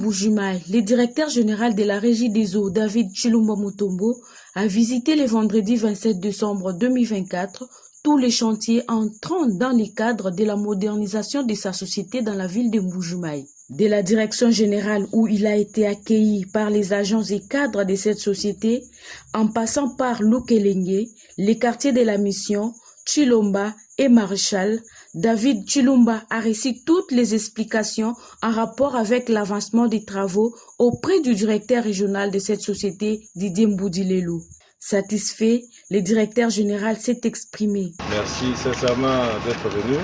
Mbujimaï, le directeur général de la Régie des eaux, David Chilumba Mutombo, a visité le vendredi 27 décembre 2024 tous les chantiers entrant dans le cadre de la modernisation de sa société dans la ville de Mbujimaï. De la direction générale où il a été accueilli par les agents et cadres de cette société, en passant par Lukelenge, les quartiers de la mission, Chilomba et Maréchal, David Chilumba a reçu toutes les explications en rapport avec l'avancement des travaux auprès du directeur régional de cette société, Didier Mboudilelou. Satisfait, le directeur général s'est exprimé. Merci sincèrement d'être venu.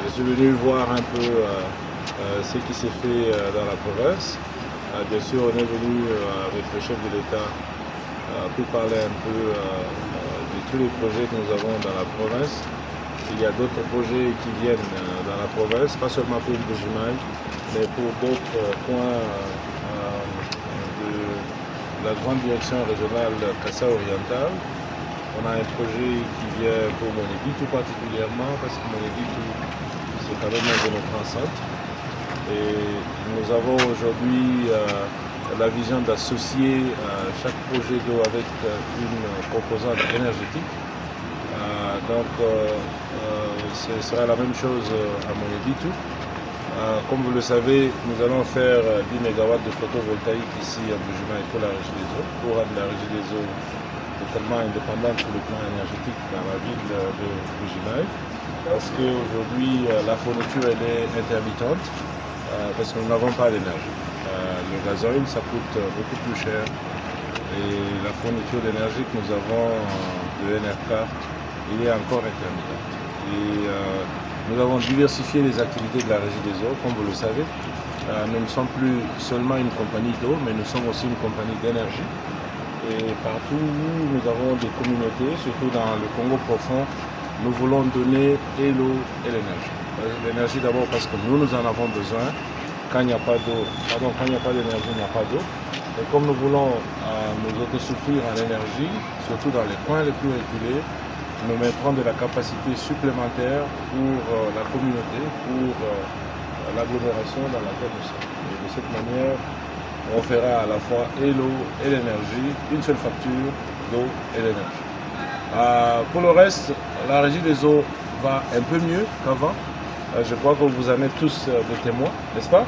Je suis venu voir un peu ce qui s'est fait dans la province. Bien sûr, on est venu avec le chef de l'État pour parler un peu de tous les projets que nous avons dans la province. Il y a d'autres projets qui viennent dans la province, pas seulement pour Mbujimaï, mais pour d'autres points de la grande direction régionale Kassa Oriental. On a un projet qui vient pour Monébi tout particulièrement, parce que Monébi c'est quand même un de nos grands centres. Et nous avons aujourd'hui la vision d'associer chaque projet d'eau avec une composante énergétique. Ce sera la même chose à Monébitou. Comme vous le savez, nous allons faire 10 MW de photovoltaïque ici à Mbujimaï pour la Régie des eaux, pour rendre la Régie des eaux totalement indépendante sur le plan énergétique dans la ville de Mbujimaï. Parce qu'aujourd'hui, la fourniture elle est intermittente, parce que nous n'avons pas d'énergie. Le gazoil, ça coûte beaucoup plus cher. Et la fourniture d'énergie que nous avons de NRK, il est encore intermittent. Et nous avons diversifié les activités de la Régie des eaux, comme vous le savez. Nous ne sommes plus seulement une compagnie d'eau, mais nous sommes aussi une compagnie d'énergie. Et partout où nous avons des communautés, surtout dans le Congo profond, nous voulons donner et l'eau et l'énergie. L'énergie d'abord parce que nous en avons besoin. Quand il n'y a pas d'eau, quand il n'y a pas d'énergie, il n'y a pas d'eau. Et comme nous voulons nous autosuffire en énergie, surtout dans les coins les plus reculés, nous mettrons de la capacité supplémentaire pour la communauté, pour l'agglomération dans laquelle nous sommes. Et de cette manière, on fera à la fois et l'eau et l'énergie, une seule facture d'eau et l'énergie. Pour le reste, la Régie des eaux va un peu mieux qu'avant. Je crois que vous en êtes tous des témoins, n'est-ce pas?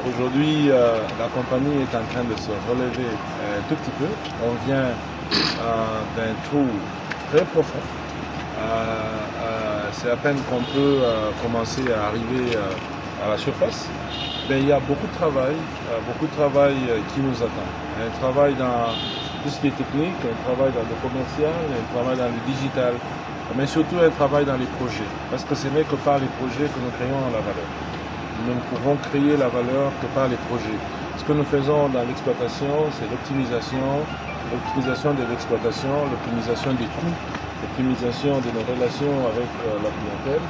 Aujourd'hui, la compagnie est en train de se relever un tout petit peu. On vient d'un trou très profond. C'est à peine qu'on peut commencer à arriver à la surface. Mais il y a beaucoup de travail qui nous attend. Un travail dans tout ce qui est technique, un travail dans le commercial, un travail dans le digital, mais surtout un travail dans les projets. Parce que ce n'est que par les projets que nous créons la valeur. Nous ne pouvons créer la valeur que par les projets. Ce que nous faisons dans l'exploitation, c'est l'optimisation de l'exploitation, l'optimisation des coûts, l'optimisation de nos relations avec la clientèle.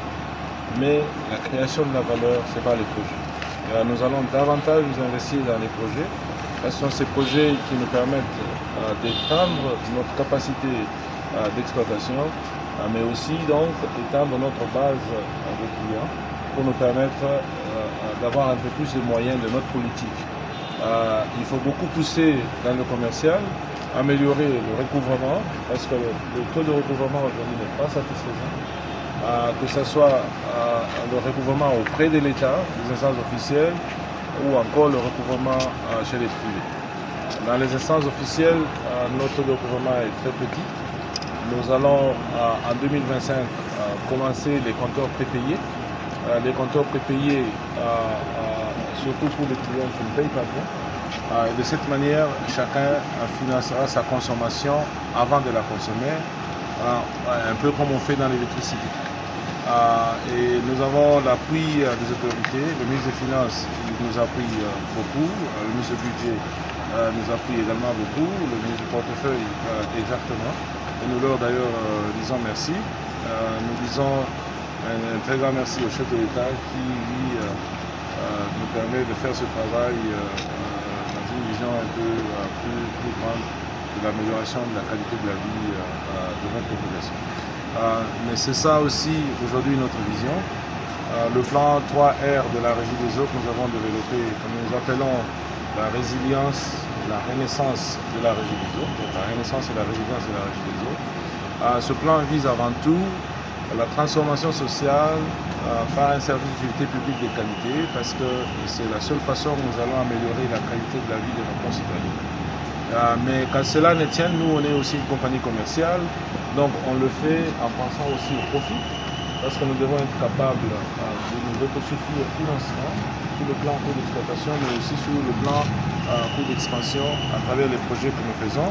Mais la création de la valeur, c'est par les projets. Nous allons davantage nous investir dans les projets. Ce sont ces projets qui nous permettent d'étendre notre capacité d'exploitation, mais aussi donc d'étendre notre base de clients pour nous permettre d'avoir un peu plus de moyens de notre politique. Il faut beaucoup pousser dans le commercial, améliorer le recouvrement, parce que le taux de recouvrement aujourd'hui n'est pas satisfaisant. Que ce soit le recouvrement auprès de l'État, des instances officielles, ou encore le recouvrement chez les privés. Dans les instances officielles, notre taux de recouvrement est très petit. Nous allons en 2025 commencer les compteurs prépayés. Les compteurs prépayés, surtout pour les clients qui ne payent pas bien. De cette manière, chacun financera sa consommation avant de la consommer, un peu comme on fait dans l'électricité. Et nous avons l'appui des autorités. Le ministre des Finances nous appuie beaucoup, le ministre du Budget nous appuie également beaucoup, le ministre du Portefeuille exactement. Et nous leur d'ailleurs disons merci. Nous disons un très grand merci au chef de l'État qui lui nous permet de faire ce travail dans une vision un peu plus grande de l'amélioration de la qualité de la vie de notre population. Mais c'est ça aussi aujourd'hui notre vision. le plan 3R de la Régie des eaux que nous avons développé, que nous appelons la résilience, la renaissance de la Régie des eaux, donc la renaissance et la résilience de la Régie des eaux. Ce plan vise avant tout la transformation sociale par un service d'utilité publique de qualité, parce que c'est la seule façon où nous allons améliorer la qualité de la vie de nos concitoyens. Mais quand cela ne tient, nous on est aussi une compagnie commerciale, donc on le fait en pensant aussi au profit, parce que nous devons être capables de nous autosuffire financièrement sur le plan coût d'exploitation, mais aussi sur le plan coût d'expansion à travers les projets que nous faisons,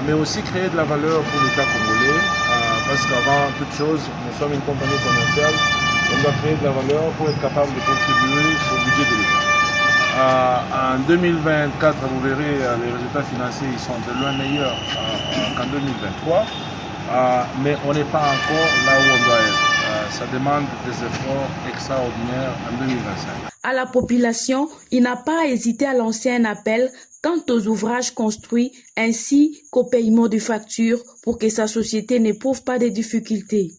mais aussi créer de la valeur pour l'État congolais, parce qu'avant toute chose, nous sommes une compagnie commerciale, on doit créer de la valeur pour être capable de contribuer au budget de l'État. En 2024, vous verrez, les résultats financiers ils sont de loin meilleurs qu'en 2023, mais on n'est pas encore là où on doit être. Ça demande des efforts extraordinaires en 2025. À la population, il n'a pas hésité à lancer un appel quant aux ouvrages construits ainsi qu'au paiement de factures pour que sa société n'éprouve pas de difficultés.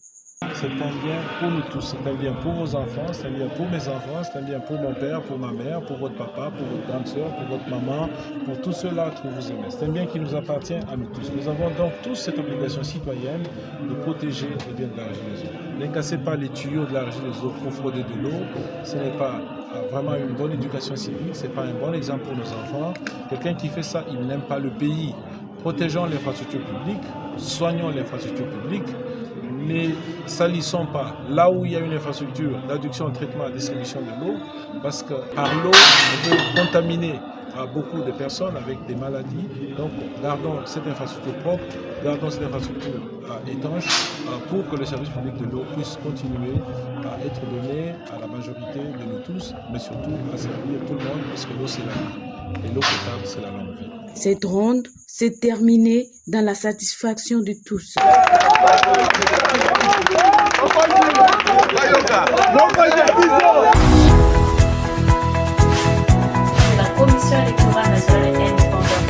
C'est un bien pour nous tous, c'est un bien pour vos enfants, c'est un bien pour mes enfants, c'est un bien pour mon père, pour ma mère, pour votre papa, pour votre grande soeur, pour votre maman, pour tous ceux-là que vous aimez. C'est un bien qui nous appartient à nous tous. Nous avons donc tous cette obligation citoyenne de protéger les biens de la Régie des eaux. Ne cassez pas les tuyaux de la Régie des eaux pour frauder de l'eau. Ce n'est pas vraiment une bonne éducation civique, ce n'est pas un bon exemple pour nos enfants. Quelqu'un qui fait ça, il n'aime pas le pays. Protégeons l'infrastructure publique, soignons l'infrastructure publique. Ne salissons pas là où il y a une infrastructure d'adduction, traitement et distribution de l'eau, parce que par l'eau, on peut contaminer beaucoup de personnes avec des maladies. Donc, gardons cette infrastructure propre, gardons cette infrastructure étanche pour que le service public de l'eau puisse continuer à être donné à la majorité de nous tous, mais surtout à servir tout le monde, parce que l'eau, c'est la vie. Et l'eau potable, c'est la longue vie. Cette ronde s'est terminée dans la satisfaction de tous. La Commission électorale nationale indépendante